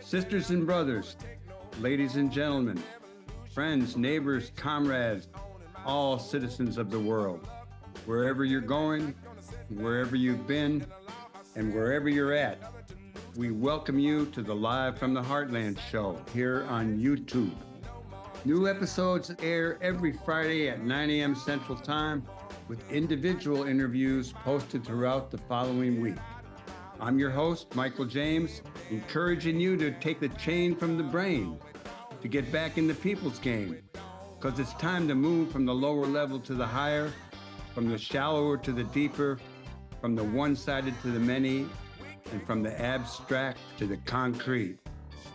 Sisters and brothers, ladies and gentlemen, friends, neighbors, comrades, all citizens of the world, wherever you're going, wherever you've been, and wherever you're at, we welcome you to the Live from the Heartland show here on YouTube. New episodes air every Friday at 9 a.m. Central Time with individual interviews posted throughout the following week. I'm your host, Michael James, encouraging you to take the chain from the brain to get back in the people's game, because it's time to move from the lower level to the higher, from the shallower to the deeper, from the one-sided to the many, and from the abstract to the concrete.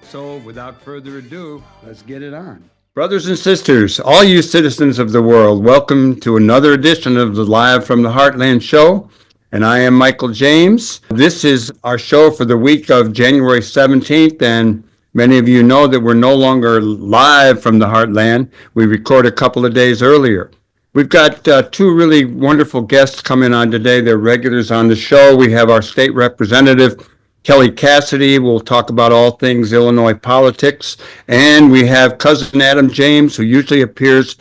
So without further ado, let's get it on. Brothers and sisters, all you citizens of the world, welcome to another edition of the Live from the Heartland show. And I am Michael James. This is our show for the week of January 17th, and many of you know that we're no longer live from the Heartland. We record a couple of days earlier. We've got two really wonderful guests coming on today. They're regulars on the show. We have our state representative, Kelly Cassidy. We'll talk about all things Illinois politics. And we have cousin Adam James, who usually appears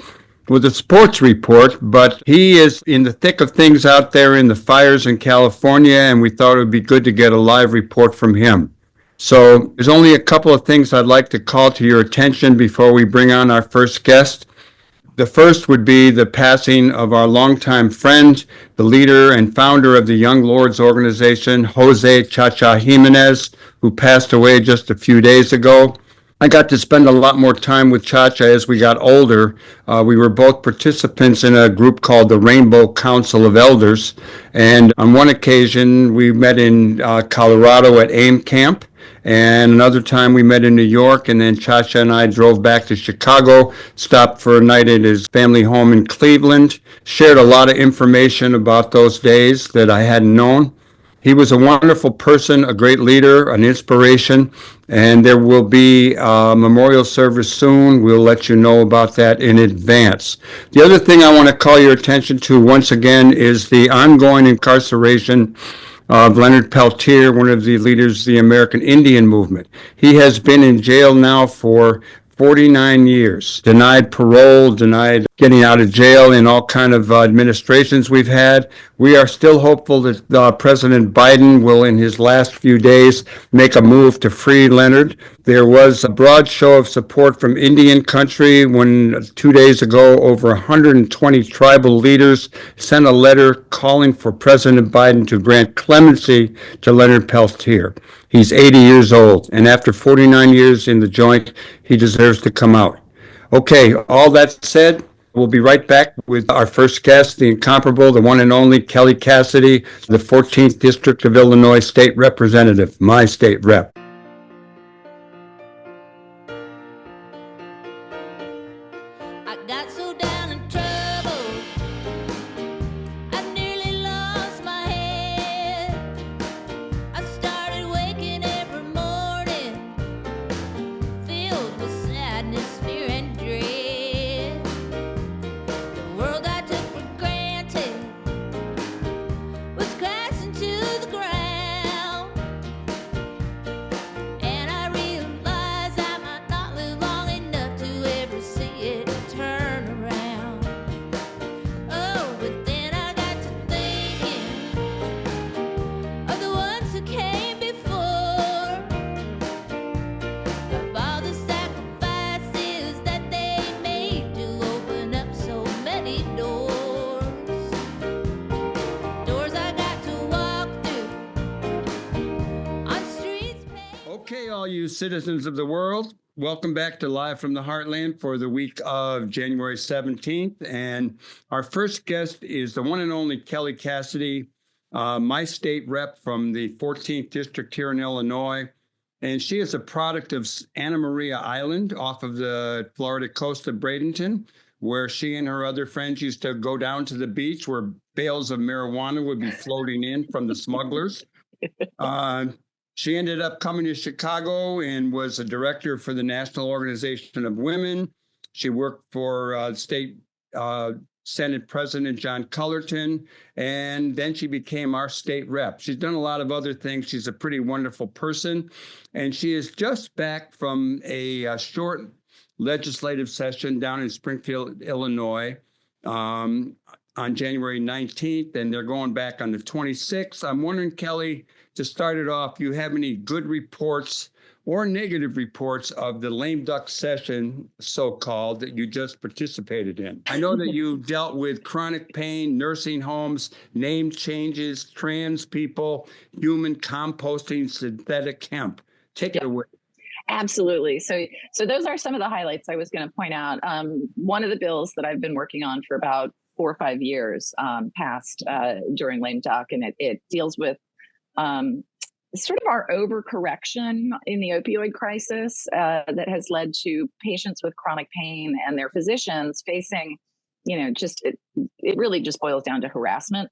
with a sports report, but he is in the thick of things out there in the fires in California, and we thought it would be good to get a live report from him. So there's only a couple of things I'd like to call to your attention before we bring on our first guest. The first would be the passing of our longtime friend, the leader and founder of the Young Lords organization, Jose Chacha Jimenez, who passed away just a few days ago. I got to spend a lot more time with Chacha as we got older. We were both participants in a group called the Rainbow Council of Elders. And on one occasion, we met in Colorado at AIM Camp. And another time we met in New York, and then Chacha and I drove back to Chicago, stopped for a night at his family home in Cleveland, shared a lot of information about those days that I hadn't known. He was a wonderful person, a great leader, an inspiration, and there will be a memorial service soon. We'll let you know about that in advance. The other thing I want to call your attention to once again is the ongoing incarceration of Leonard Peltier, one of the leaders of the American Indian movement. He has been in jail now for 49 years, denied parole, denied getting out of jail in all kind of administrations we've had. We are still hopeful that President Biden will, in his last few days, make a move to free Leonard. There was a broad show of support from Indian country when 2 days ago, over 120 tribal leaders sent a letter calling for President Biden to grant clemency to Leonard Peltier. He's 80 years old, and after 49 years in the joint, he deserves to come out. Okay, all that said, we'll be right back with our first guest, the incomparable, the one and only Kelly Cassidy, the 14th District of Illinois State Representative, my state rep. I got so down in trouble, I nearly lost my head. I started waking every morning, filled with sadness, fear, and dread. The world I took for granted was crashing to the ground, and I realized I might not live long enough to ever see it turn around. Oh, but then I got to thinking of the ones who came before, of all the sacrifices that they made to open up so many doors. Doors I got to walk through on streets paved. Okay, all you citizens of the world, welcome back to Live from the Heartland for the week of January 17th. And our first guest is the one and only Kelly Cassidy, my state rep from the 14th District here in Illinois. And she is a product of Anna Maria Island off of the Florida coast of Bradenton, where she and her other friends used to go down to the beach where bales of marijuana would be floating in from the smugglers. She ended up coming to Chicago and was a director for the National Organization of Women. She worked for state Senate President John Cullerton, and then she became our state rep. She's done a lot of other things. She's a pretty wonderful person, and she is just back from a short legislative session down in Springfield, Illinois, on January 19th, and they're going back on the 26th. I'm wondering, Kelly, to start it off, you have any good reports or negative reports of the lame duck session, so-called, that you just participated in? I know that you dealt with chronic pain, nursing homes, name changes, trans people, human composting, synthetic hemp. Take it away. Absolutely. So those are some of the highlights I was going to point out. One of the bills that I've been working on for about 4 or 5 years passed during lame duck, and it deals with sort of our overcorrection in the opioid crisis that has led to patients with chronic pain and their physicians facing, it really just boils down to harassment.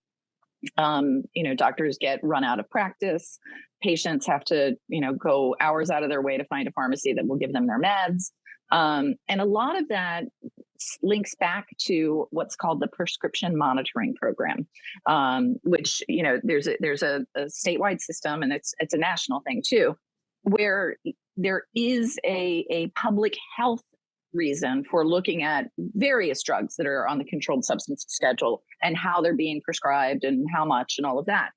Doctors get run out of practice. Patients have to, go hours out of their way to find a pharmacy that will give them their meds. And a lot of that links back to what's called the prescription monitoring program, which, there's a statewide system, and it's a national thing too, where there is a public health reason for looking at various drugs that are on the controlled substance schedule and how they're being prescribed and how much and all of that.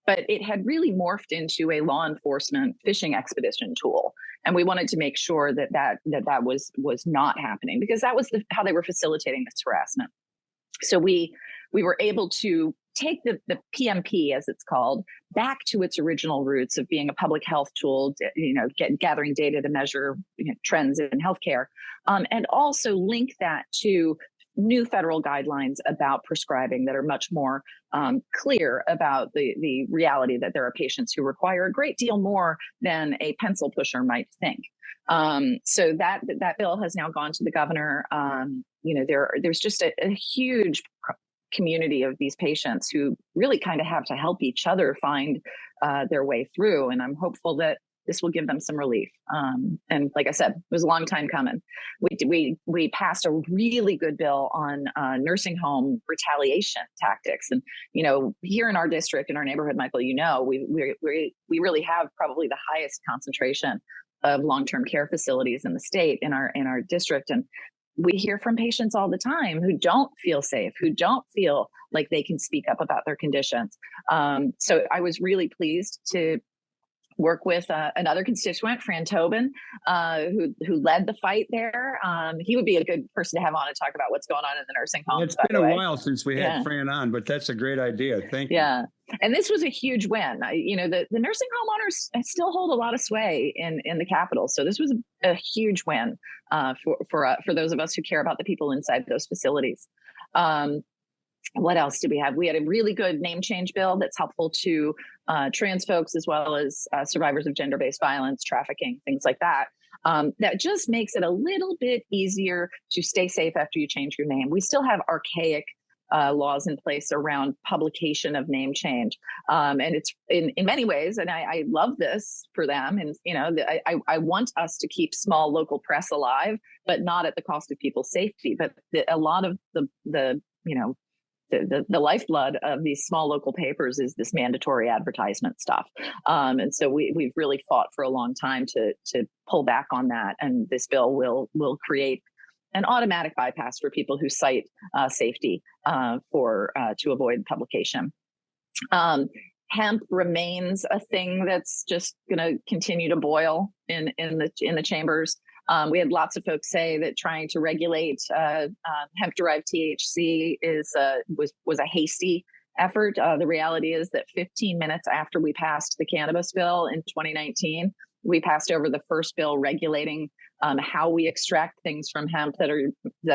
But it had really morphed into a law enforcement fishing expedition tool. And we wanted to make sure that was not happening, because that was how they were facilitating this harassment. So we were able to take the PMP, as it's called, back to its original roots of being a public health tool, gathering data to measure trends in healthcare, and also link that to new federal guidelines about prescribing that are much more clear about the reality that there are patients who require a great deal more than a pencil pusher might think. So that bill has now gone to the governor. There's just a huge community of these patients who really kind of have to help each other find their way through. And I'm hopeful that this will give them some relief. And like I said, it was a long time coming. We passed a really good bill on nursing home retaliation tactics. And, here in our district, in our neighborhood, Michael, we really have probably the highest concentration of long-term care facilities in the state, in our district. And we hear from patients all the time who don't feel safe, who don't feel like they can speak up about their conditions. So I was really pleased to work with another constituent, Fran Tobin, who led the fight there. He would be a good person to have on to talk about what's going on in the nursing home. It's been a while since we had Fran on, but that's a great idea. Thank you. Yeah. And this was a huge win. The nursing home owners still hold a lot of sway in the Capitol. So this was a huge win for those of us who care about the people inside those facilities. What else did we have? We had a really good name change bill that's helpful to trans folks, as well as survivors of gender-based violence, trafficking, things like that. That just makes it a little bit easier to stay safe after you change your name. We still have archaic laws in place around publication of name change. And it's in many ways, and I love this for them. And, I want us to keep small local press alive, but not at the cost of people's safety. But a lot of the lifeblood of these small local papers is this mandatory advertisement stuff. And so we've really fought for a long time to pull back on that. And this bill will create an automatic bypass for people who cite safety to avoid publication. Hemp remains a thing that's just going to continue to boil in the chambers. We had lots of folks say that trying to regulate hemp-derived THC was a hasty effort. The reality is that 15 minutes after we passed the cannabis bill in 2019, we passed over the first bill regulating how we extract things from hemp that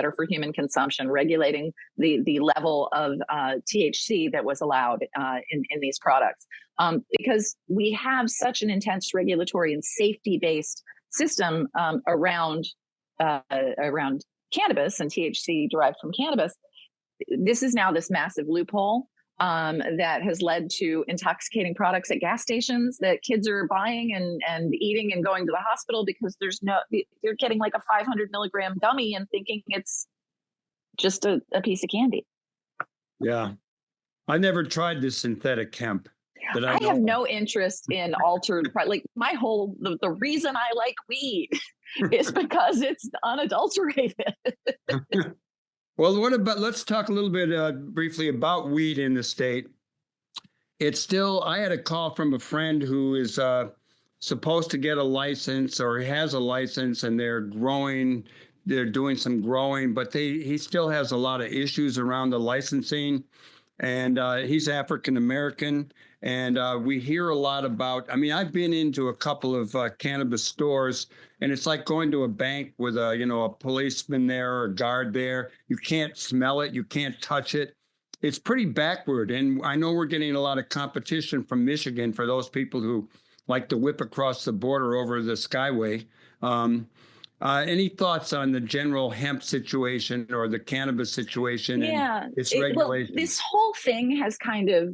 are for human consumption, regulating the level of THC that was allowed in these products, because we have such an intense regulatory and safety-based system around cannabis and THC derived from cannabis. This is now this massive loophole that has led to intoxicating products at gas stations that kids are buying and eating and going to the hospital because they're getting like a 500 milligram gummy and thinking it's just a piece of candy. Yeah. I never tried this synthetic hemp. I have no interest in altered, like the reason I like weed is because it's unadulterated. Well, let's talk a little bit briefly about weed in the state. I had a call from a friend who is supposed to get a license or has a license, and they're doing some growing, but he still has a lot of issues around the licensing. And he's African American, and we hear a lot about. I mean, I've been into a couple of cannabis stores, and it's like going to a bank with a policeman there or a guard there. You can't smell it, you can't touch it. It's pretty backward, and I know we're getting a lot of competition from Michigan for those people who like to whip across the border over the Skyway. Any thoughts on the general hemp situation or the cannabis situation and its regulation? Well, this whole thing has kind of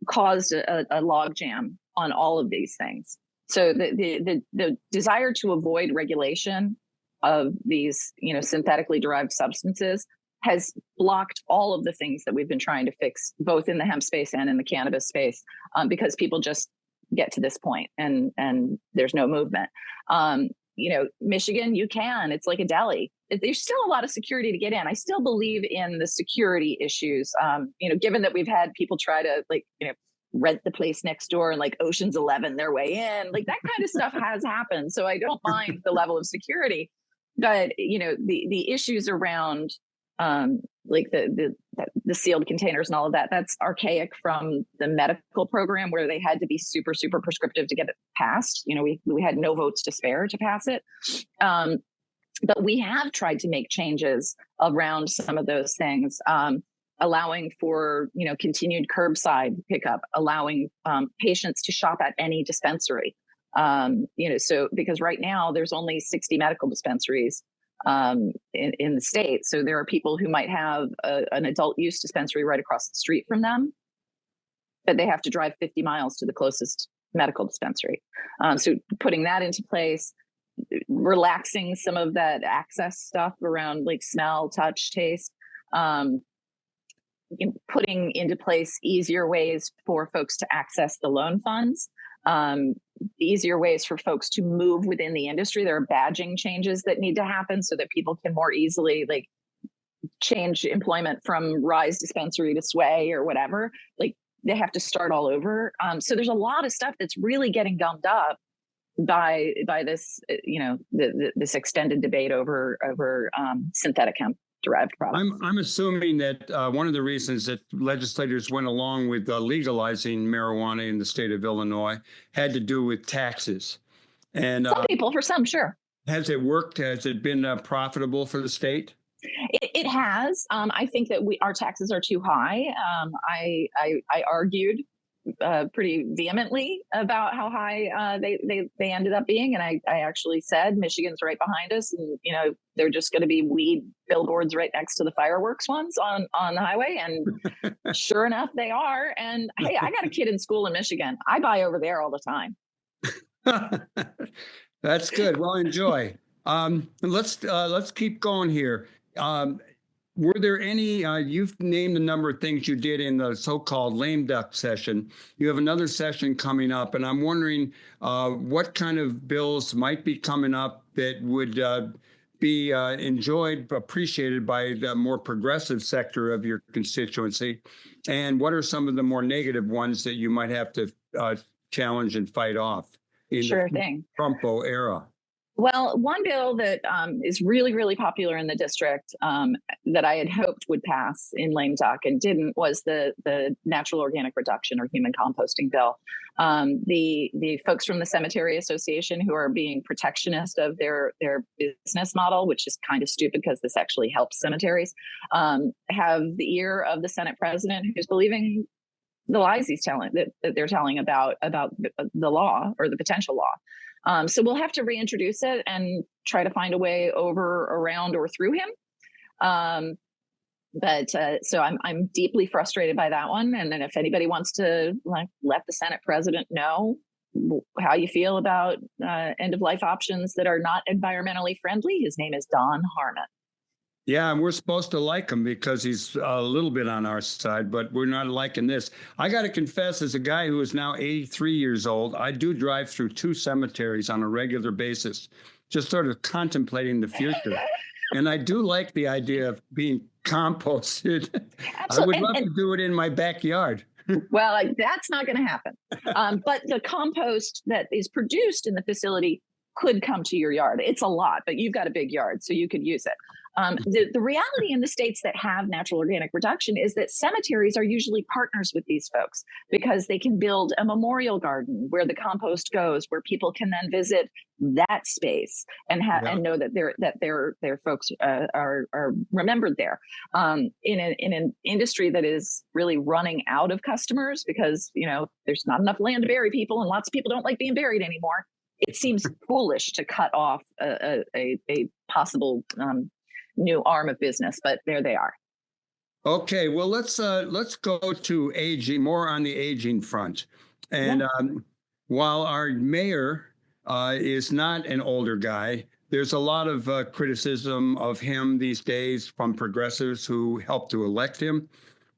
caused a logjam on all of these things. So the desire to avoid regulation of these, synthetically derived substances has blocked all of the things that we've been trying to fix, both in the hemp space and in the cannabis space, because people just get to this point and there's no movement. Michigan, it's like a deli. There's still a lot of security to get in. I still believe in the security issues. Given that we've had people try to rent the place next door and like Ocean's 11 their way in, like that kind of stuff has happened. So I don't mind the level of security, but the issues around the sealed containers and all of that, that's archaic from the medical program where they had to be super, super prescriptive to get it passed. We had no votes to spare to pass it. But we have tried to make changes around some of those things, allowing for, continued curbside pickup, allowing patients to shop at any dispensary. So because right now there's only 60 medical dispensaries in the state. So there are people who might have an adult use dispensary right across the street from them, but they have to drive 50 miles to the closest medical dispensary. So putting that into place, relaxing some of that access stuff around like smell, touch, taste, putting into place easier ways for folks to access the loan funds, easier ways for folks to move within the industry. There are badging changes that need to happen so that people can more easily change employment from Rise Dispensary to Sway or whatever. They have to start all over. So there's a lot of stuff that's really getting gummed up by this, this extended debate over synthetic hemp derived products. I'm assuming that one of the reasons that legislators went along with legalizing marijuana in the state of Illinois had to do with taxes. And some people, for some, sure. Has it worked? Has it been profitable for the state? It has. I think that our taxes are too high. I argued pretty vehemently about how high they ended up being, and I actually said Michigan's right behind us, and they're just going to be weed billboards right next to the fireworks ones on the highway, and sure enough they are. And hey, I got a kid in school in Michigan. I buy over there all the time. That's good. Well, enjoy. Let's keep going here. Were there any, you've named a number of things you did in the so-called lame duck session. You have another session coming up, and I'm wondering what kind of bills might be coming up that would be appreciated by the more progressive sector of your constituency, and what are some of the more negative ones that you might have to challenge and fight off in the Trumpo era? Well, one bill that is really, really popular in the district that I had hoped would pass in lame duck and didn't was the natural organic reduction or human composting bill. The folks from the Cemetery Association who are being protectionist of their business model, which is kind of stupid because this actually helps cemeteries, have the ear of the Senate president who's believing the lies that they're telling about the law or the potential law. So we'll have to reintroduce it and try to find a way over, around, or through him. So I'm deeply frustrated by that one. And then if anybody wants to let the Senate president know how you feel about end of life options that are not environmentally friendly, his name is Don Harmon. Yeah, and we're supposed to like him because he's a little bit on our side, but we're not liking this. I got to confess, as a guy who is now 83 years old, I do drive through 2 cemeteries on a regular basis, just sort of contemplating the future. And I do like the idea of being composted. I would Absolutely. love to do it in my backyard. Well, that's not going to happen. But the compost that is produced in the facility could come to your yard. It's a lot, but you've got a big yard, so you could use it. The reality in the states that have natural organic reduction is that cemeteries are usually partners with these folks because they can build a memorial garden where the compost goes, where people can then visit that space and and know that their folks are remembered there. In an industry that is really running out of customers because there's not enough land to bury people, and lots of people don't like being buried anymore. It seems foolish to cut off a possible new arm of business, but there they are. Okay, well, let's go to aging, more on the aging front. And while our mayor is not an older guy, there's a lot of criticism of him these days from progressives who helped to elect him.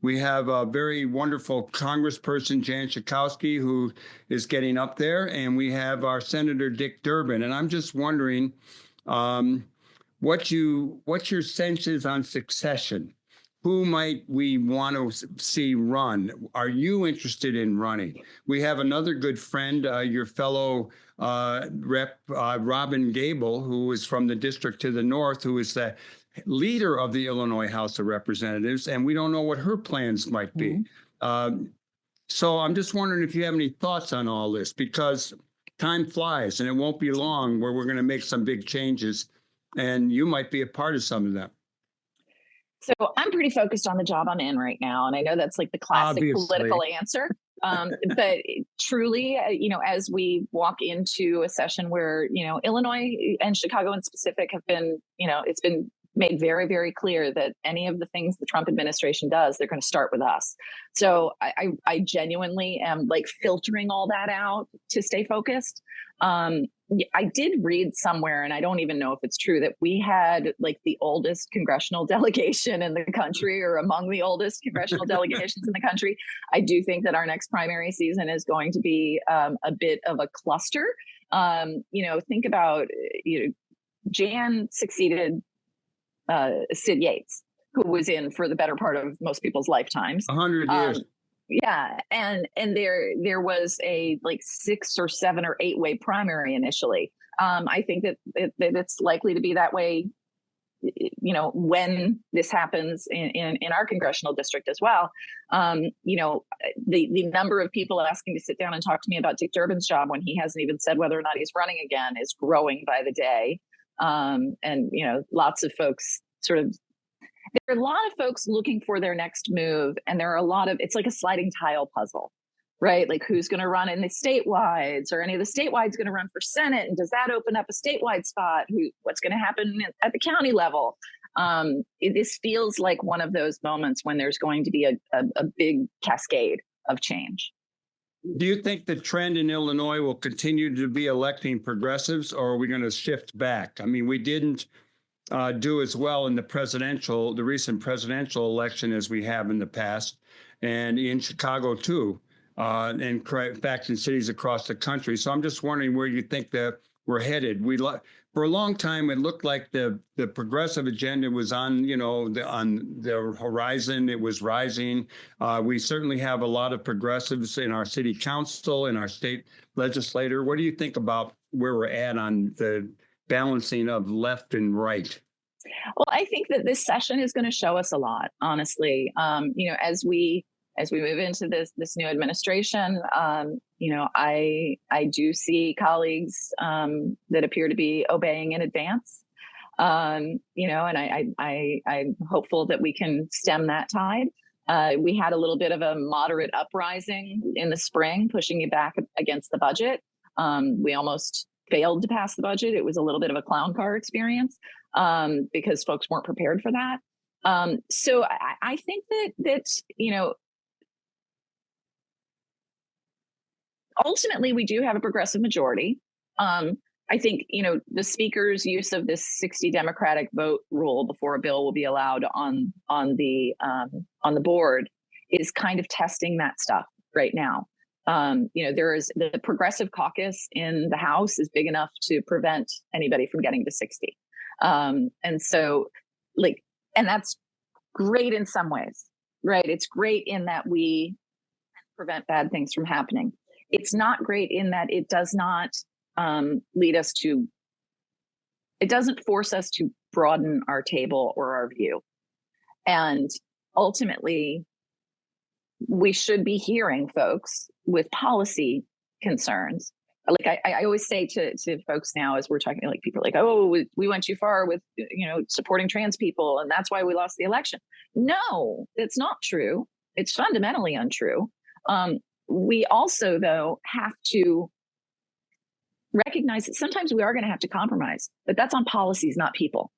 We have a very wonderful Congressperson, Jan Schakowsky, who is getting up there, and we have our Senator Dick Durbin. And I'm just wondering what your sense is on succession. Who might we want to see run? Are you interested in running? We have another good friend, your fellow Rep. Robin Gable, who is from the district to the north, who is the leader of the Illinois House of Representatives, and we don't know what her plans might be. So I'm just wondering if you have any thoughts on all this, because time flies and it won't be long where we're going to make some big changes, and you might be a part of some of them. So I'm pretty focused on the job I'm in right now. And I know that's like the classic political answer. But truly, as we walk into a session where, Illinois and Chicago in specific have been, it's been made very, very clear that any of the things the Trump administration does, they're going to start with us. So I genuinely am like filtering all that out to stay focused. I did read somewhere, and I don't even know if it's true, that we had like the oldest congressional delegation in the country, or among the oldest congressional delegations in the country. I do think that our next primary season is going to be a bit of a cluster. Think about, Jan succeeded Sid Yates, who was in for the better part of most people's lifetimes. 100 years. Yeah. And there was a like 6 or 7 or 8 way primary initially. I think that it's likely to be that way, when this happens in our congressional district as well. The number of people asking to sit down and talk to me about Dick Durbin's job when he hasn't even said whether or not he's running again is growing by the day. And lots of folks there are a lot of folks looking for their next move, and there are a lot of, it's like a sliding tile puzzle, right? Like who's going to run in the statewide, or any of the statewide going to run for Senate, and does that open up a statewide spot? What's going to happen at the county level? This feels like one of those moments when there's going to be a big cascade of change. Do you think the trend in Illinois will continue to be electing progressives, or are we going to shift back? I mean, we didn't do as well in the recent presidential election as we have in the past, and in Chicago too, and in fact in cities across the country. So I'm just wondering where you think that we're headed. For a long time, it looked like the progressive agenda was on the horizon. It was rising. We certainly have a lot of progressives in our city council, in our state legislature. What do you think about where we're at on the balancing of left and right? Well, I think that this session is going to show us a lot, honestly. As we move into this new administration, I do see colleagues that appear to be obeying in advance. And I'm hopeful that we can stem that tide. We had a little bit of a moderate uprising in the spring, pushing it back against the budget. We almost failed to pass the budget. It was a little bit of a clown car experience because folks weren't prepared for that. So I think that ultimately we do have a progressive majority. I think, the speaker's use of this 60 Democratic vote rule before a bill will be allowed on the board is kind of testing that stuff right now. There is the Progressive Caucus in the House is big enough to prevent anybody from getting to 60. And so and that's great in some ways, right? It's great in that we prevent bad things from happening. It's not great in that it does not it doesn't force us to broaden our table or our view. And ultimately, we should be hearing folks with policy concerns. Like I always say to folks now, as we're talking, like people are like, oh, we went too far with, supporting trans people, and that's why we lost the election. No, it's not true. It's fundamentally untrue. We also, though, have to recognize that sometimes we are going to have to compromise, but that's on policies, not people.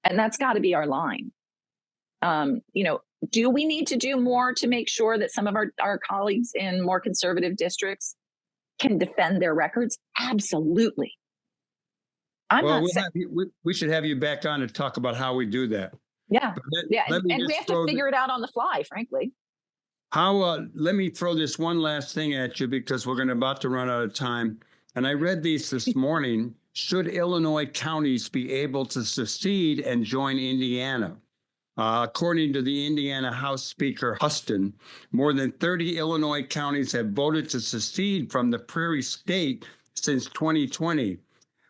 And that's got to be our line. Do we need to do more to make sure that some of our colleagues in more conservative districts can defend their records? Absolutely. We should have you back on to talk about how we do that. Yeah. And we have to figure it out on the fly, frankly. Let me throw this one last thing at you because we're about to run out of time. And I read these this morning. Should Illinois counties be able to secede and join Indiana? According to the Indiana House Speaker Huston, more than 30 Illinois counties have voted to secede from the Prairie State since 2020,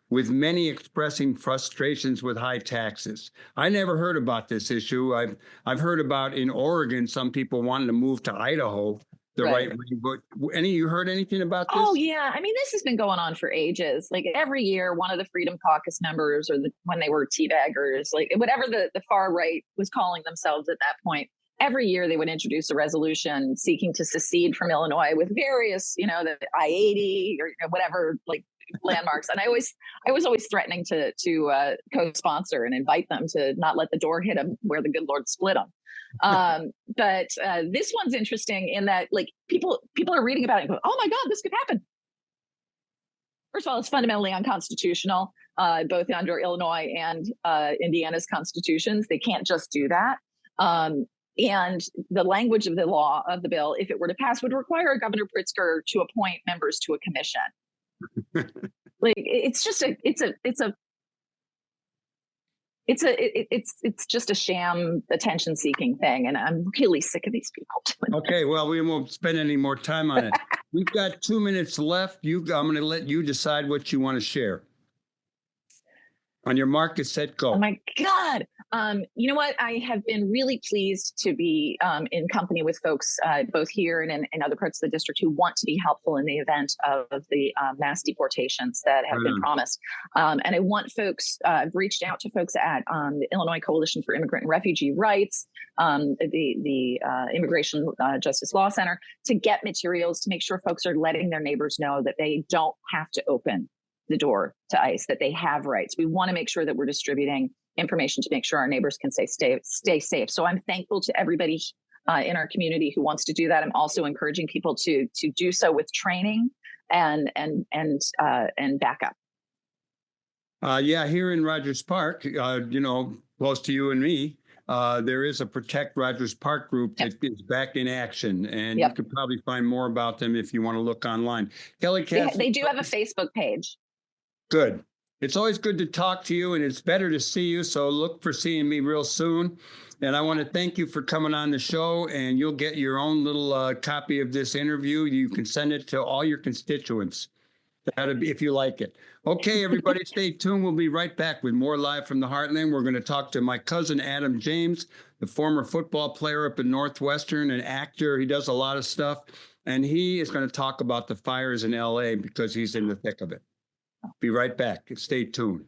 with many expressing frustrations with high taxes. I never heard about this issue. I've heard about in Oregon, some people wanting to move to Idaho, right wing. But you heard anything about this? Oh, yeah. I mean, this has been going on for ages. Like every year, one of the Freedom Caucus members or when they were teabaggers, like whatever the far right was calling themselves at that point, every year they would introduce a resolution seeking to secede from Illinois with various, the I-80 or whatever, like landmarks. And I was always threatening to co-sponsor and invite them to not let the door hit them where the good Lord split them. But this one's interesting in that, like, people are reading about it and go, oh my God, this could happen. First of all, it's fundamentally unconstitutional, both under Illinois and Indiana's constitutions. They can't just do that. And the language of the bill, if it were to pass, would require Governor Pritzker to appoint members to a commission. Like it's just a sham attention seeking thing. And I'm really sick of these people. Okay. Well, we won't spend any more time on it. We've got 2 minutes left. I'm going to let you decide what you want to share. On your mark, get set, go. Oh my God. You know what? I have been really pleased to be in company with folks both here and in other parts of the district who want to be helpful in the event of the mass deportations that have been promised. And I want folks, I've reached out to folks at the Illinois Coalition for Immigrant and Refugee Rights, the Immigration Justice Law Center, to get materials to make sure folks are letting their neighbors know that they don't have to open the door to ICE, that they have rights. We want to make sure that we're distributing information to make sure our neighbors can stay safe. So I'm thankful to everybody in our community who wants to do that. I'm also encouraging people to do so with training and backup. Here in Rogers Park, close to you and me, there is a Protect Rogers Park group that is back in action, and you could probably find more about them if you want to look online. Kelly Cassidy, they do have a Facebook page. Good. It's always good to talk to you, and it's better to see you. So look for seeing me real soon. And I want to thank you for coming on the show, and you'll get your own little copy of this interview. You can send it to all your constituents. That'd be, if you like it. Okay, everybody, stay tuned. We'll be right back with more Live from the Heartland. We're going to talk to my cousin, Adam James, the former football player up in Northwestern, an actor. He does a lot of stuff, and he is going to talk about the fires in L.A. because he's in the thick of it. Be right back. Stay tuned.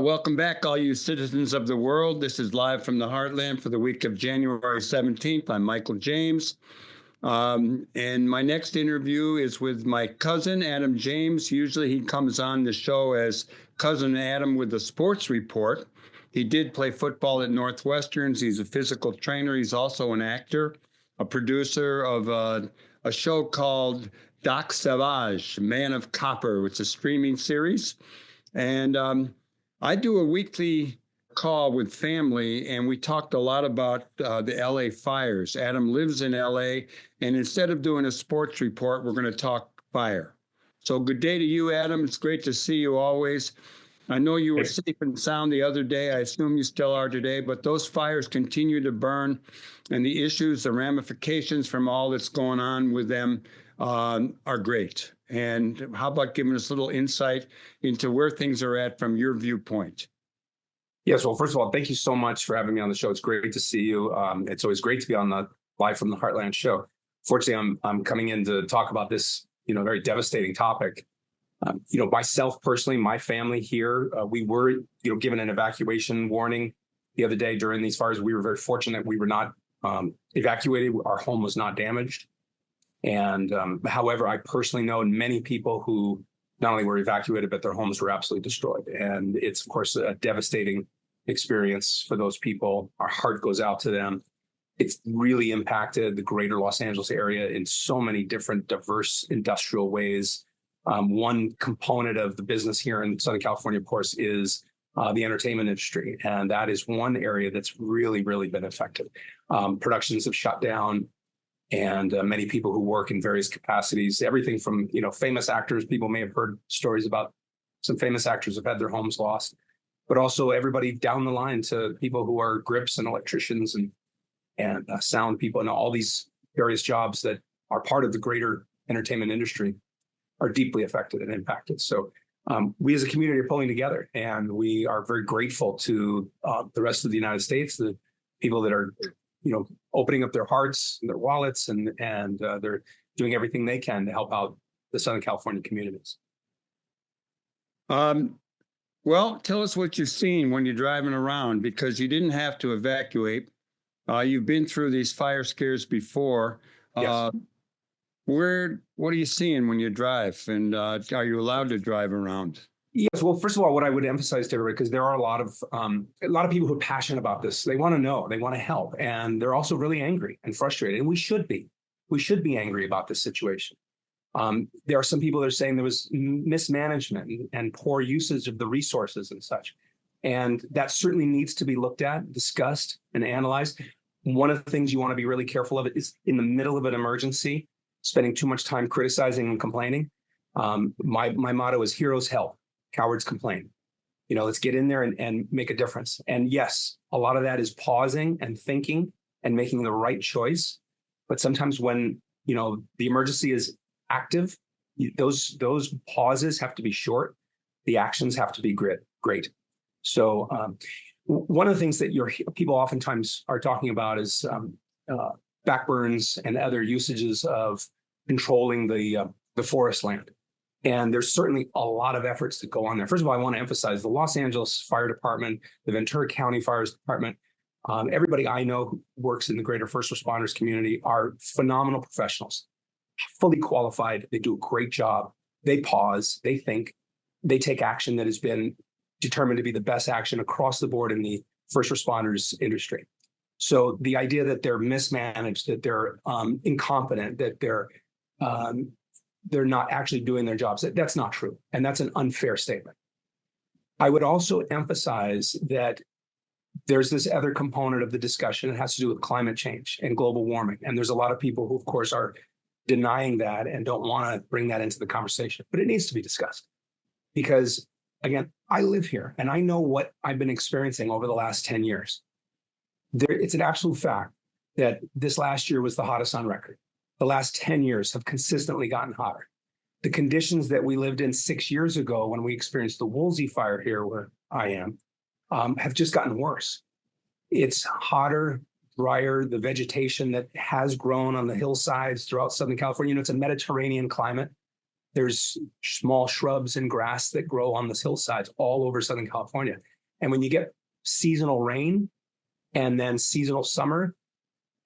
Welcome back, all you citizens of the world. This is live from the Heartland for the week of January 17th. I'm Michael James. And my next interview is with my cousin, Adam James. Usually he comes on the show as Cousin Adam with the Sports Report. He did play football at Northwesterns. He's a physical trainer. He's also an actor, a producer of a show called Doc Savage, Man of Copper. It's a streaming series. And I do a weekly call with family, and we talked a lot about the LA fires. Adam lives in LA, and instead of doing a sports report, we're going to talk fire. So good day to you, Adam. It's great to see you always. I know you were safe and sound the other day. I assume you still are today, but those fires continue to burn, and the issues, the ramifications from all that's going on with them are great. And how about giving us a little insight into where things are at from your viewpoint? Yes, well, first of all, thank you so much for having me on the show. It's great to see you. It's always great to be on the Live from the Heartland show. Fortunately, I'm coming in to talk about this, very devastating topic. Myself personally, my family here, we were, given an evacuation warning the other day during these fires. We were very fortunate we were not evacuated. Our home was not damaged. And however, I personally know many people who not only were evacuated, but their homes were absolutely destroyed. And it's, of course, a devastating experience for those people. Our heart goes out to them. It's really impacted the greater Los Angeles area in so many different diverse industrial ways. One component of the business here in Southern California, of course, is the entertainment industry. And that is one area that's really, really been affected. Productions have shut down. And many people who work in various capacities, everything from, famous actors. People may have heard stories about some famous actors have had their homes lost, but also everybody down the line to people who are grips and electricians and sound people, and all these various jobs that are part of the greater entertainment industry are deeply affected and impacted. So we as a community are pulling together, and we are very grateful to the rest of the United States, the people that are opening up their hearts and their wallets, and they're doing everything they can to help out the Southern California communities. Well, tell us what you've seen when you're driving around, because you didn't have to evacuate. You've been through these fire scares before. Yes. What are you seeing when you drive, and are you allowed to drive around? Yes. Well, first of all, what I would emphasize to everybody, because there are a lot of people who are passionate about this. They want to know, they want to help, and they're also really angry and frustrated. And we should be angry about this situation. There are some people that are saying there was mismanagement and poor usage of the resources and such. And that certainly needs to be looked at, discussed, and analyzed. One of the things you want to be really careful of is in the middle of an emergency, spending too much time criticizing and complaining. My motto is heroes help, cowards complain. Let's get in there and make a difference. And yes, a lot of that is pausing and thinking and making the right choice. But sometimes when, the emergency is active, those pauses have to be short. The actions have to be great. So one of the things that people oftentimes are talking about is backburns and other usages of controlling the forest land. And there's certainly a lot of efforts that go on there. First of all, I want to emphasize the Los Angeles Fire Department, the Ventura County Fire Department, everybody I know who works in the greater first responders community are phenomenal professionals, fully qualified. They do a great job. They pause, they think, they take action that has been determined to be the best action across the board in the first responders industry. So the idea that they're mismanaged, that they're incompetent, that they're not actually doing their jobs, that's not true. And that's an unfair statement. I would also emphasize that there's this other component of the discussion. It has to do with climate change and global warming. And there's a lot of people who, of course, are denying that and don't want to bring that into the conversation. But it needs to be discussed because, again, I live here and I know what I've been experiencing over the last 10 years. It's an absolute fact that this last year was the hottest on record. The last 10 years have consistently gotten hotter. The conditions that we lived in 6 years ago when we experienced the Woolsey fire here where I am have just gotten worse. It's hotter, drier. The vegetation that has grown on the hillsides throughout Southern California, it's a Mediterranean climate. There's small shrubs and grass that grow on the hillsides all over Southern California. And when you get seasonal rain and then seasonal summer,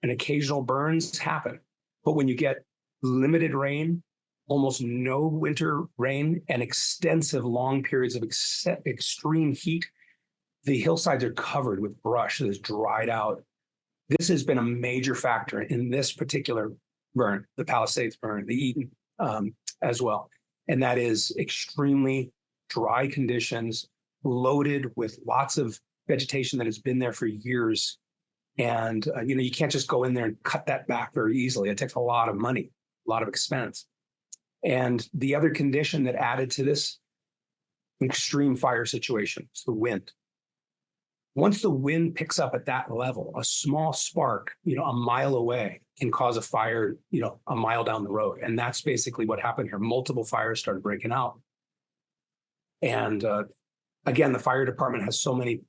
and occasional burns happen. But when you get limited rain, almost no winter rain, and extensive long periods of extreme heat, the hillsides are covered with brush that is dried out. This has been a major factor in this particular burn, the Palisades burn, the Eaton as well. And that is extremely dry conditions, loaded with lots of vegetation that has been there for years. And, you can't just go in there and cut that back very easily. It takes a lot of money, a lot of expense. And the other condition that added to this extreme fire situation is the wind. Once the wind picks up at that level, a small spark, a mile away can cause a fire, a mile down the road. And that's basically what happened here. Multiple fires started breaking out. And again, the fire department has so many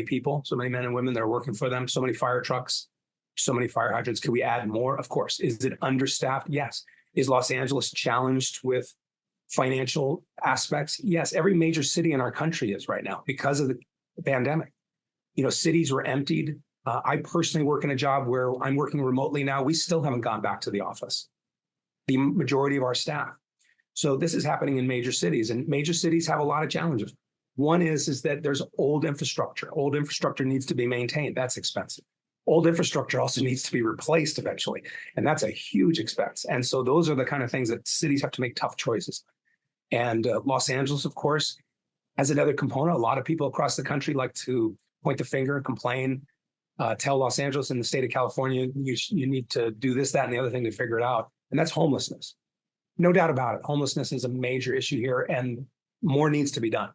people, so many men and women that are working for them, so many fire trucks, so many fire hydrants. Could we add more? Of course. Is it understaffed? Yes. Is Los Angeles challenged with financial aspects? Yes. Every major city in our country is right now because of the pandemic. Cities were emptied. I personally work in a job where I'm working remotely now. We still haven't gone back to the office, the majority of our staff. So this is happening in major cities, and major cities have a lot of challenges. One is that there's old infrastructure. Old infrastructure needs to be maintained. That's expensive. Old infrastructure also needs to be replaced eventually, and that's a huge expense. And so those are the kind of things that cities have to make tough choices. And Los Angeles, of course, has another component. A lot of people across the country like to point the finger, complain, tell Los Angeles and the state of California, you need to do this, that, and the other thing to figure it out. And that's homelessness. No doubt about it. Homelessness is a major issue here, and more needs to be done.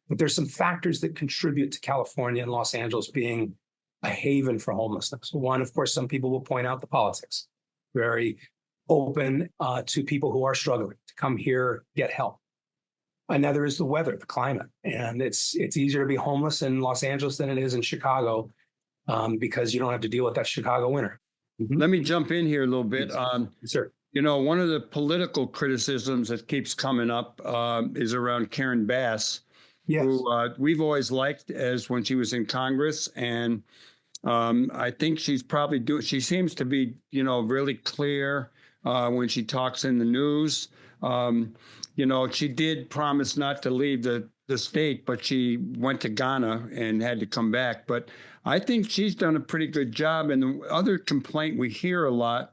But there's some factors that contribute to California and Los Angeles being a haven for homelessness. One, of course, some people will point out the politics. Very open to people who are struggling to come here, get help. Another is the weather, the climate. And it's easier to be homeless in Los Angeles than it is in Chicago because you don't have to deal with that Chicago winter. Mm-hmm. Let me jump in here a little bit. Yes, sir. One of the political criticisms that keeps coming up is around Karen Bass, yes, who we've always liked as when she was in Congress. And I think she's probably she seems to be, really clear when she talks in the news. She did promise not to leave the state, but she went to Ghana and had to come back. But I think she's done a pretty good job. And the other complaint we hear a lot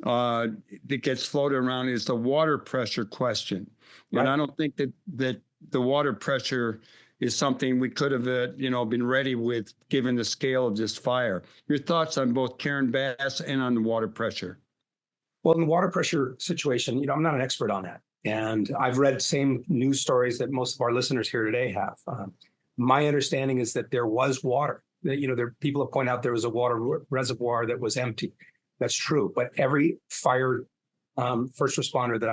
that gets floated around is the water pressure question. Right. And I don't think that the water pressure is something we could have, been ready with given the scale of this fire. Your thoughts on both Karen Bass and on the water pressure? Well, in the water pressure situation, I'm not an expert on that. And I've read same news stories that most of our listeners here today have. My understanding is that there was water. That, people have pointed out there was a water reservoir that was empty. That's true. But every fire first responder that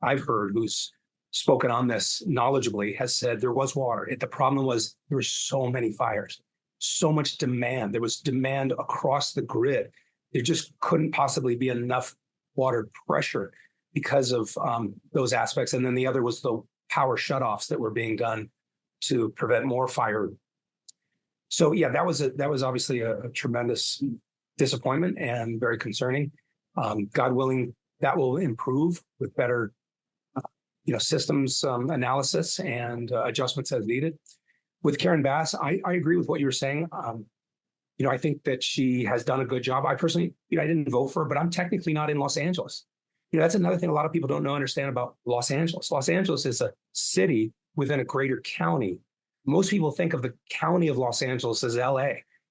I've heard who's spoken on this knowledgeably has said there was water. The problem was there were so many fires, so much demand. There was demand across the grid. There just couldn't possibly be enough water pressure because of those aspects. And then the other was the power shutoffs that were being done to prevent more fire. So yeah, that was obviously a tremendous disappointment and very concerning. God willing, that will improve with better systems analysis and adjustments as needed. With Karen Bass, I agree with what you were saying. I think that she has done a good job. I personally, I didn't vote for her, but I'm technically not in Los Angeles. That's another thing a lot of people don't understand about Los Angeles. Los Angeles is a city within a greater county. Most people think of the county of Los Angeles as LA,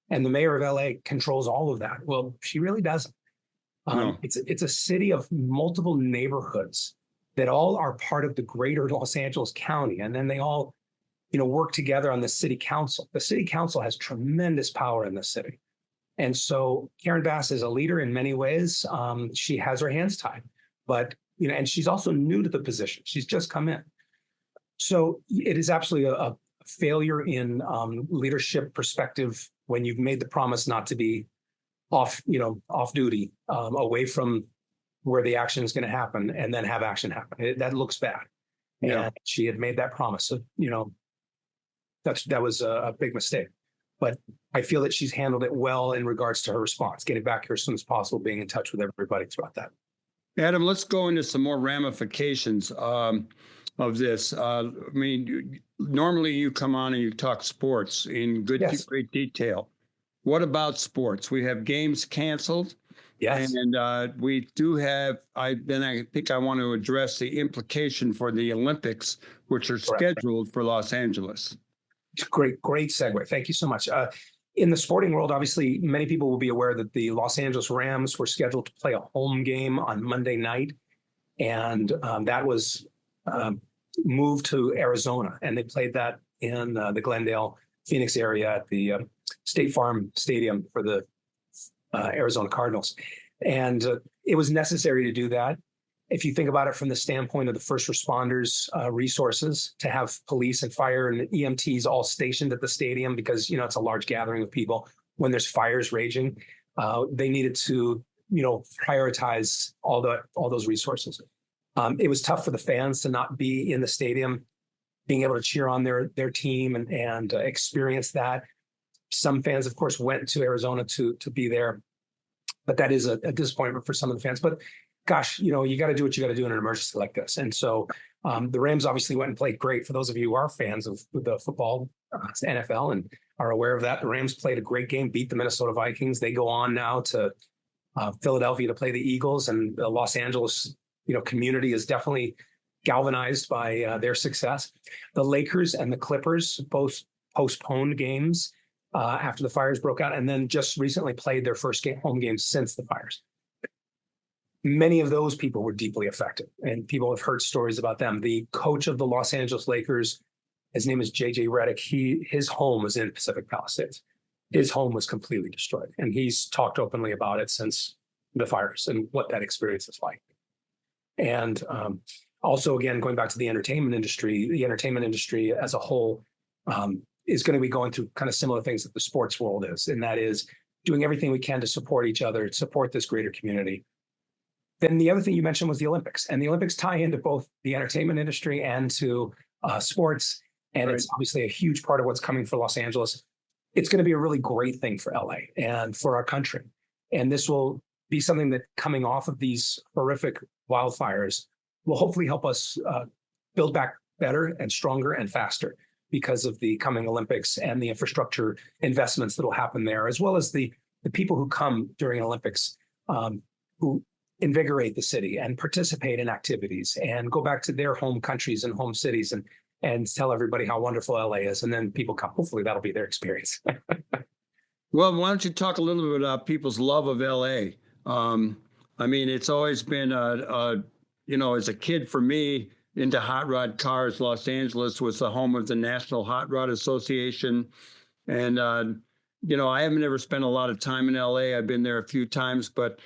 and the mayor of LA controls all of that. Well, she really doesn't. No. It's a city of multiple neighborhoods that all are part of the greater Los Angeles County, and then they all, work together on the city council. The city council has tremendous power in the city. And so Karen Bass is a leader in many ways. She has her hands tied, but, and she's also new to the position. She's just come in. So it is absolutely a failure in leadership perspective when you've made the promise not to be off duty, away from where the action is going to happen and then have action happen. That looks bad. Yeah. And she had made that promise. So, that was a big mistake. But I feel that she's handled it well in regards to her response, getting back here as soon as possible, being in touch with everybody about that. Adam, let's go into some more ramifications of this. Normally you come on and you talk sports in Yes. great detail. What about sports? We have games canceled. Yes. And we do have, I think I want to address the implication for the Olympics, which are Correct. scheduled for Los Angeles. Great segue. Thank you so much. In the sporting world, obviously, many people will be aware that the Los Angeles Rams were scheduled to play a home game on Monday night. And that was moved to Arizona. And they played that in the Glendale, Phoenix area at the State Farm Stadium for the Arizona Cardinals. And it was necessary to do that. If you think about it from the standpoint of the first responders' resources, to have police and fire and EMTs all stationed at the stadium, because, it's a large gathering of people when there's fires raging, they needed to, prioritize all those resources. It was tough for the fans to not be in the stadium, being able to cheer on their team and experience that. Some fans, of course, went to Arizona to be there, but that is a disappointment for some of the fans. But gosh, you got to do what you got to do in an emergency like this. And so the Rams obviously went and played great. For those of you who are fans of the football, NFL, and are aware of that, the Rams played a great game, beat the Minnesota Vikings. They go on now to Philadelphia to play the Eagles, and the Los Angeles, community is definitely galvanized by their success. The Lakers and the Clippers both postponed games after the fires broke out, and then just recently played their first home game since the fires. Many of those people were deeply affected, and people have heard stories about them. The coach of the Los Angeles Lakers, his name is JJ Redick. His home was in Pacific Palisades. His home was completely destroyed, and he's talked openly about it since the fires and what that experience is like. And also, again, going back to the entertainment industry as a whole is going to be going through kind of similar things that the sports world is, and that is doing everything we can to support each other, support this greater community. Then the other thing you mentioned was the Olympics, and the Olympics tie into both the entertainment industry and to sports. And It's obviously a huge part of what's coming for Los Angeles. It's going to be a really great thing for LA and for our country. And this will be something that, coming off of these horrific wildfires, will hopefully help us build back better and stronger and faster because of the coming Olympics and the infrastructure investments that will happen there, as well as the people who come during Olympics who invigorate the city and participate in activities and go back to their home countries and home cities and tell everybody how wonderful LA is. And then people come. Hopefully that'll be their experience. Well, why don't you talk a little bit about people's love of LA? It's always been, as a kid for me, into hot rod cars. Los Angeles was the home of the National Hot Rod Association. And, I haven't ever spent a lot of time in LA. I've been there a few times, but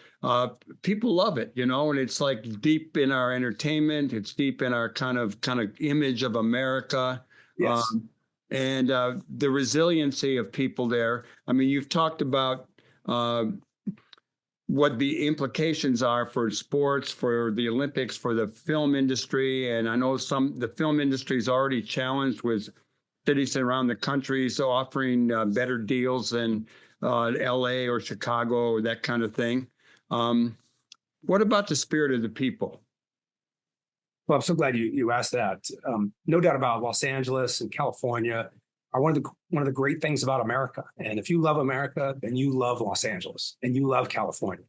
people love it, and it's like deep in our entertainment. It's deep in our kind of image of America. Yes. And the resiliency of people there. You've talked about what the implications are for sports, for the Olympics, for the film industry. And I know the film industry is already challenged with cities around the country, so offering better deals than LA or Chicago or that kind of thing. What about the spirit of the people? Well, I'm so glad you asked that. No doubt about Los Angeles and California are one of the great things about America. And if you love America, then you love Los Angeles and you love California.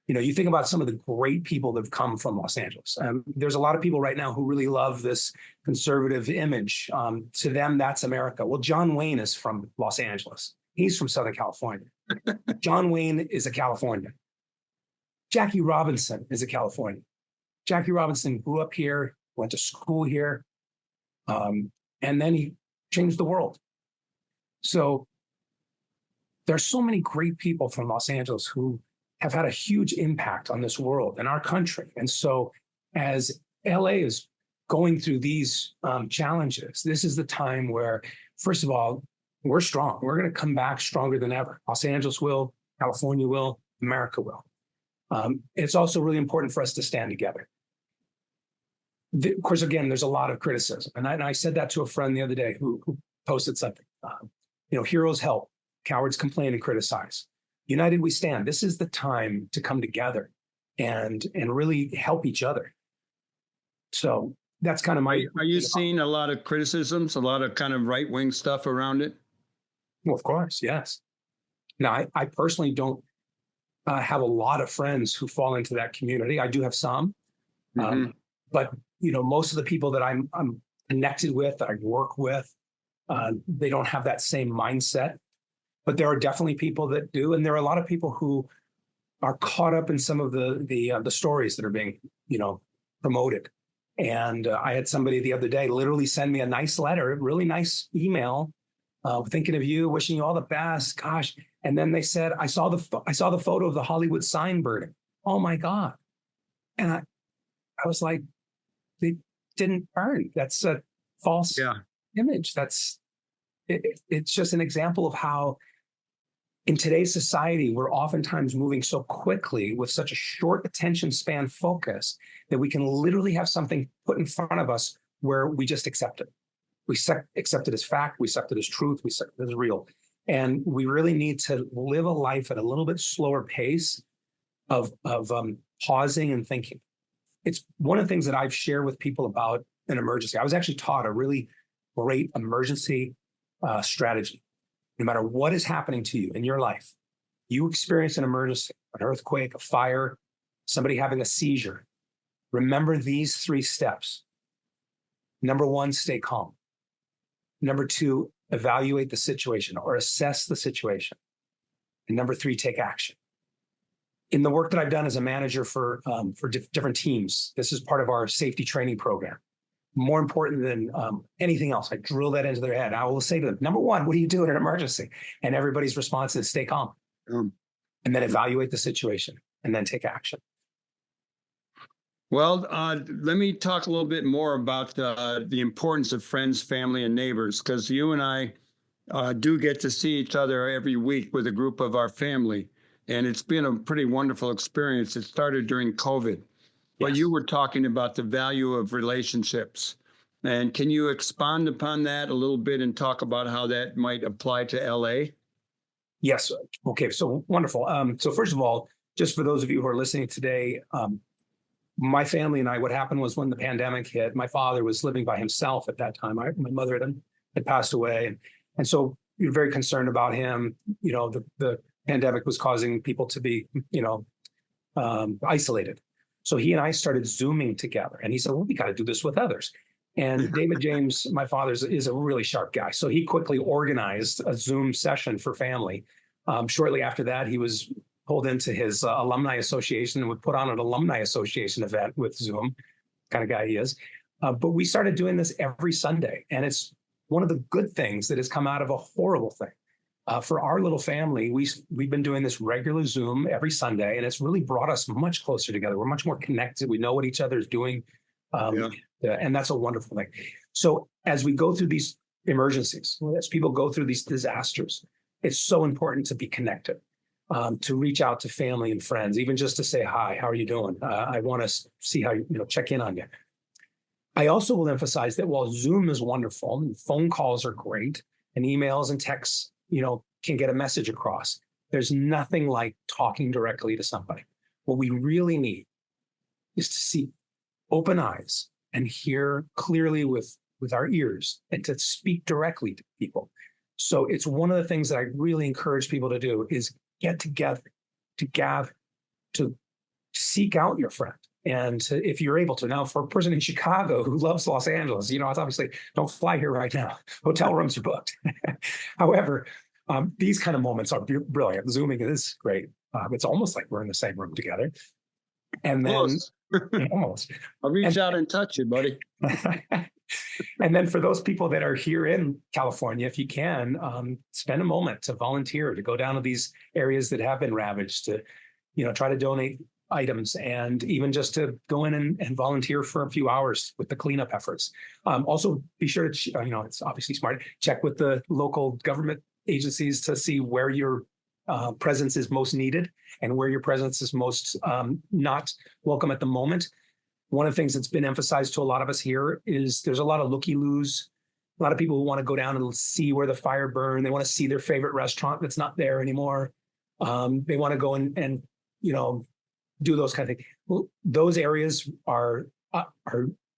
You think about some of the great people that have come from Los Angeles. There's a lot of people right now who really love this conservative image. To them, that's America. Well, John Wayne is from Los Angeles. He's from Southern California. John Wayne is a Californian. Jackie Robinson is a Californian. Jackie Robinson grew up here, went to school here, and then he changed the world. So there's so many great people from Los Angeles who have had a huge impact on this world and our country. And so as LA is going through these challenges, this is the time where, first of all, we're strong. We're going to come back stronger than ever. Los Angeles will, California will, America will. It's also really important for us to stand together. Of course, again, there's a lot of criticism. And I said that to a friend the other day who posted something. Heroes help, cowards complain and criticize. United we stand. This is the time to come together and really help each other. So that's kind of my... Are you seeing a lot of criticisms, a lot of kind of right-wing stuff around it? Well, of course, yes. Now, I personally don't have a lot of friends who fall into that community. I do have some, but most of the people that I'm connected with, that I work with, they don't have that same mindset. But there are definitely people that do, and there are a lot of people who are caught up in some of the stories that are being promoted. And I had somebody the other day literally send me a nice letter, really nice email, thinking of you, wishing you all the best. Gosh. And then they said, I saw the photo of the Hollywood sign burning. Oh my God. And I was like, they didn't burn. That's a false image. It's just an example of how in today's society, we're oftentimes moving so quickly with such a short attention span focus that we can literally have something put in front of us where we just accept it. We accept it as fact, we accept it as truth, we accept it as real. And we really need to live a life at a little bit slower pace of pausing and thinking. It's one of the things that I've shared with people about an emergency. I was actually taught a really great emergency strategy. No matter what is happening to you in your life, you experience an emergency, an earthquake, a fire, somebody having a seizure. Remember these 3 steps. Number 1, stay calm. Number 2, evaluate the situation or assess the situation. And number 3, take action. In the work that I've done as a manager for different teams, this is part of our safety training program. More important than anything else, I drill that into their head. I will say to them, number 1, what do you do in an emergency? And everybody's response is stay calm. And then evaluate the situation and then take action. Well, let me talk a little bit more about the importance of friends, family, and neighbors, because you and I do get to see each other every week with a group of our family. And it's been a pretty wonderful experience. It started during COVID. But you were talking about the value of relationships. And can you expand upon that a little bit and talk about how that might apply to LA? Yes. Okay. So wonderful. So first of all, just for those of you who are listening today, my family and I, what happened was when the pandemic hit, my father was living by himself at that time. My mother had passed away. And so we were very concerned about him. The pandemic was causing people to be, isolated. So he and I started Zooming together. And he said, well, we got to do this with others. And David James, my father, is a really sharp guy. So he quickly organized a Zoom session for family. Shortly after that, he was pulled into his alumni association and would put on an alumni association event with Zoom, kind of guy he is. But we started doing this every Sunday. And it's one of the good things that has come out of a horrible thing. For our little family, we've been doing this regular Zoom every Sunday, and it's really brought us much closer together. We're much more connected. We know what each other is doing, and that's a wonderful thing. So as we go through these emergencies, as people go through these disasters, it's so important to be connected, to reach out to family and friends, even just to say, hi, how are you doing? I want to see how check in on you. I also will emphasize that while Zoom is wonderful, and phone calls are great, and emails and texts, can get a message across. There's nothing like talking directly to somebody. What we really need is to see open eyes and hear clearly with our ears and to speak directly to people. So it's one of the things that I really encourage people to do is get together, to gather, to seek out your friend. And if you're able to. Now, for a person in Chicago who loves Los Angeles, it's obviously don't fly here right now. Hotel rooms are booked. However, these kind of moments are brilliant. Zooming is great. It's almost like we're in the same room together. And then almost. I'll reach out and touch you, buddy. And then for those people that are here in California, if you can, spend a moment to volunteer, to go down to these areas that have been ravaged, to try to donate items, and even just to go in and volunteer for a few hours with the cleanup efforts. Also, be sure to, it's obviously smart, check with the local government agencies to see where your presence is most needed and where your presence is most not welcome at the moment. One of the things that's been emphasized to a lot of us here is there's a lot of looky-loos, a lot of people who want to go down and see where the fire burned. They want to see their favorite restaurant that's not there anymore. They want to go and do those kind of things. Well, those areas are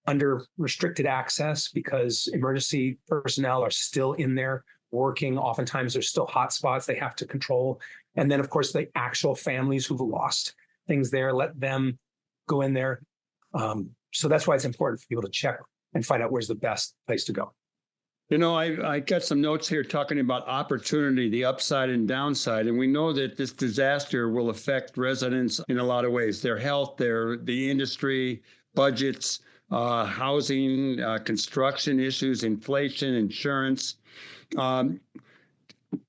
under restricted access because emergency personnel are still in there working. Oftentimes there's still hot spots they have to control. And then, of course, the actual families who've lost things there, let them go in there. So that's why it's important for people to check and find out where's the best place to go. I got some notes here talking about opportunity, the upside and downside. And we know that this disaster will affect residents in a lot of ways, their health, the industry, budgets, housing, construction issues, inflation, insurance.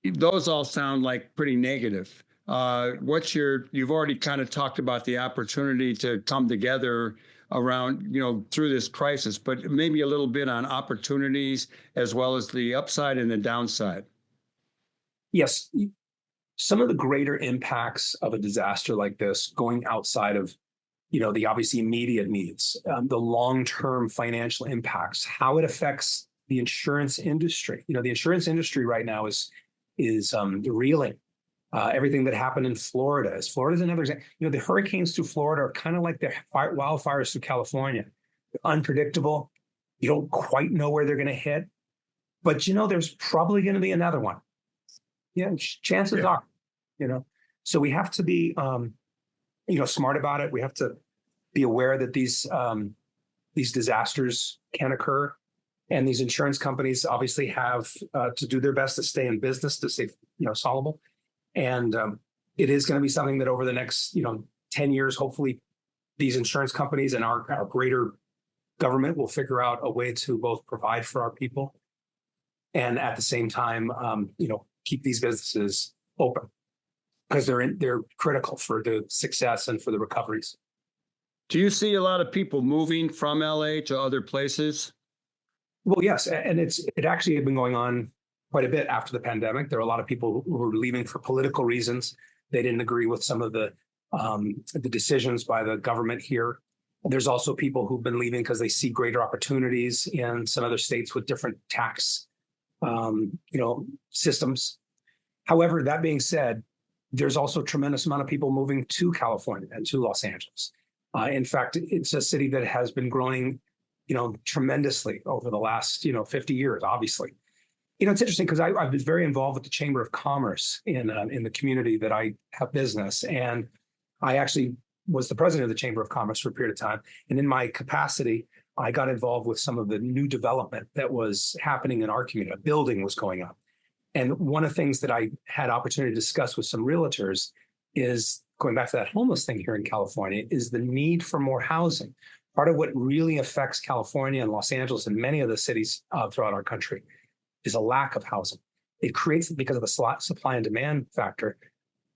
Those all sound like pretty negative. You've already kind of talked about the opportunity to come together around, through this crisis, but maybe a little bit on opportunities as well as the upside and the downside. Yes. Some of the greater impacts of a disaster like this, going outside of, the obviously immediate needs, the long-term financial impacts, how it affects the insurance industry. The insurance industry right now is reeling. Everything that happened in Florida. Florida's another example. The hurricanes through Florida are kind of like the wildfires through California. They're unpredictable. You don't quite know where they're going to hit, but there's probably going to be another one. Chances are. So we have to be, smart about it. We have to be aware that these disasters can occur, and these insurance companies obviously have to do their best to stay in business to stay, solvable. And it is going to be something that over the next, 10 years, hopefully these insurance companies and our greater government will figure out a way to both provide for our people and at the same time, keep these businesses open because they're critical for the success and for the recoveries. Do you see a lot of people moving from LA to other places? Well, yes. And it actually had been going on quite a bit after the pandemic. There are a lot of people who were leaving for political reasons. They didn't agree with some of the decisions by the government here. There's also people who've been leaving because they see greater opportunities in some other states with different tax, systems. However, that being said, there's also a tremendous amount of people moving to California and to Los Angeles. In fact, it's a city that has been growing, tremendously over the last, 50 years, obviously. It's interesting because I've been very involved with the Chamber of Commerce in the community that I have business. And I actually was the president of the Chamber of Commerce for a period of time. And in my capacity, I got involved with some of the new development that was happening in our community. A building was going up. And one of the things that I had opportunity to discuss with some realtors is, going back to that homeless thing here in California, is the need for more housing. Part of what really affects California and Los Angeles and many of the cities throughout our country is a lack of housing. It creates, because of the supply and demand factor,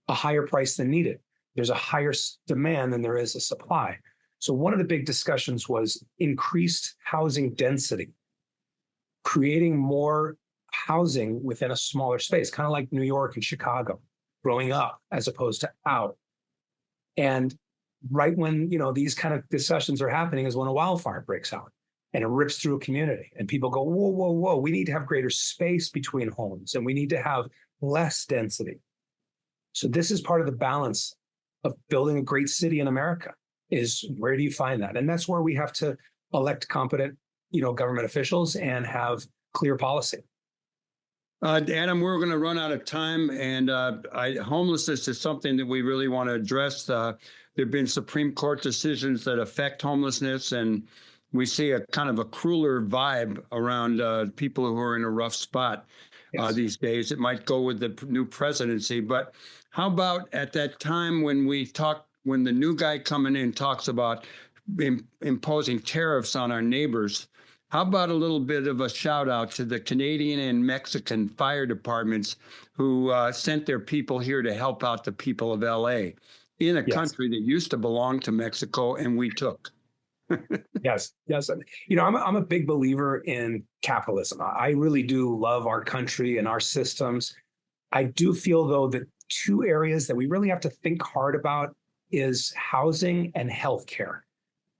a higher price than needed. There's a higher demand than there is a supply. So one of the big discussions was increased housing density, creating more housing within a smaller space, kind of like New York and Chicago, growing up as opposed to out. And right when, these kind of discussions are happening is when a wildfire breaks out. And it rips through a community and people go, whoa, whoa, whoa, we need to have greater space between homes and we need to have less density. So this is part of the balance of building a great city in America, is where do you find that? And that's where we have to elect competent, government officials and have clear policy. Adam, we're going to run out of time, and homelessness is something that we really want to address. There have been Supreme Court decisions that affect homelessness, and we see a kind of a crueler vibe around people who are in a rough spot these days. It might go with the new presidency, but how about at that time when the new guy coming in talks about imposing tariffs on our neighbors? How about a little bit of a shout out to the Canadian and Mexican fire departments who sent their people here to help out the people of LA in a country that used to belong to Mexico and we took? Yes. I'm a big believer in capitalism. I really do love our country and our systems. I do feel, though, that two areas that we really have to think hard about is housing and healthcare.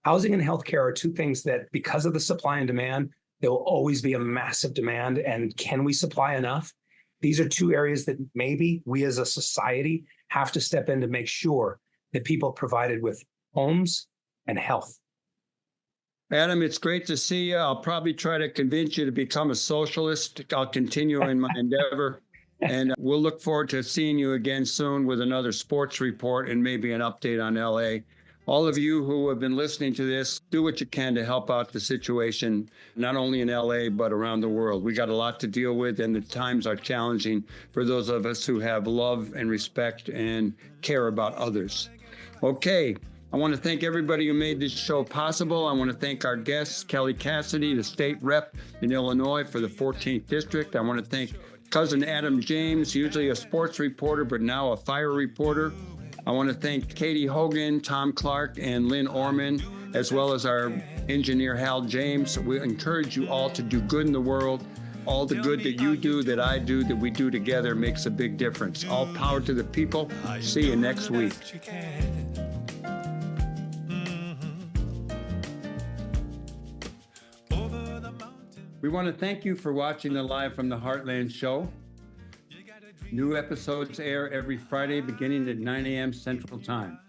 Housing and healthcare are two things that, because of the supply and demand, there will always be a massive demand. And can we supply enough? These are two areas that maybe we as a society have to step in to make sure that people are provided with homes and health. Adam, it's great to see you. I'll probably try to convince you to become a socialist. I'll continue in my endeavor. And we'll look forward to seeing you again soon with another sports report and maybe an update on LA. All of you who have been listening to this, do what you can to help out the situation, not only in LA, but around the world. We got a lot to deal with, and the times are challenging for those of us who have love and respect and care about others. Okay. I want to thank everybody who made this show possible. I want to thank our guests, Kelly Cassidy, the state rep in Illinois for the 14th district. I want to thank cousin Adam James, usually a sports reporter, but now a fire reporter. I want to thank Katie Hogan, Tom Clark, and Lynn Orman, as well as our engineer, Hal James. We encourage you all to do good in the world. All the good that you do, that I do, that we do together makes a big difference. All power to the people. See you next week. We want to thank you for watching the Live from the Heartland show. New episodes air every Friday beginning at 9 a.m. Central Time.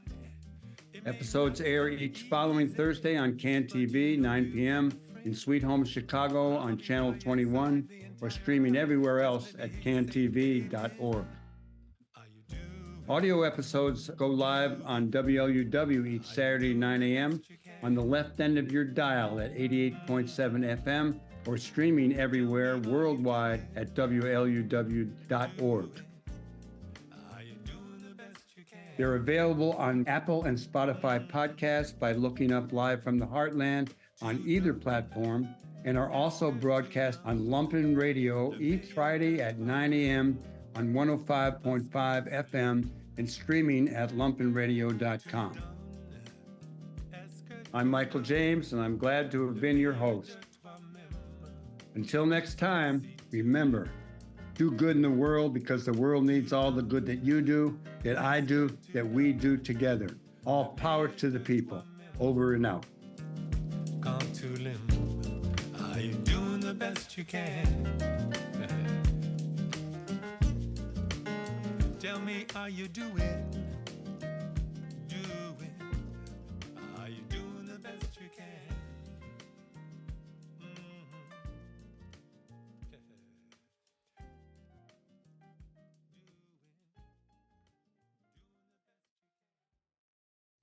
Episodes air each following Thursday on CAN TV, 9 p.m. in Sweet Home Chicago on Channel 21 or streaming everywhere else at cantv.org. Audio episodes go live on WLUW each Saturday, 9 a.m. on the left end of your dial at 88.7 FM or streaming everywhere worldwide at WLUW.org. They're available on Apple and Spotify podcasts by looking up Live from the Heartland on either platform, and are also broadcast on Lumpen Radio each Friday at 9 a.m. on 105.5 FM and streaming at lumpenradio.com. I'm Michael James, and I'm glad to have been your host. Until next time, remember, do good in the world because the world needs all the good that you do, that I do, that we do together. All power to the people. Over and out. Gone to limbo. Are you doing the best you can? Tell me, are you doing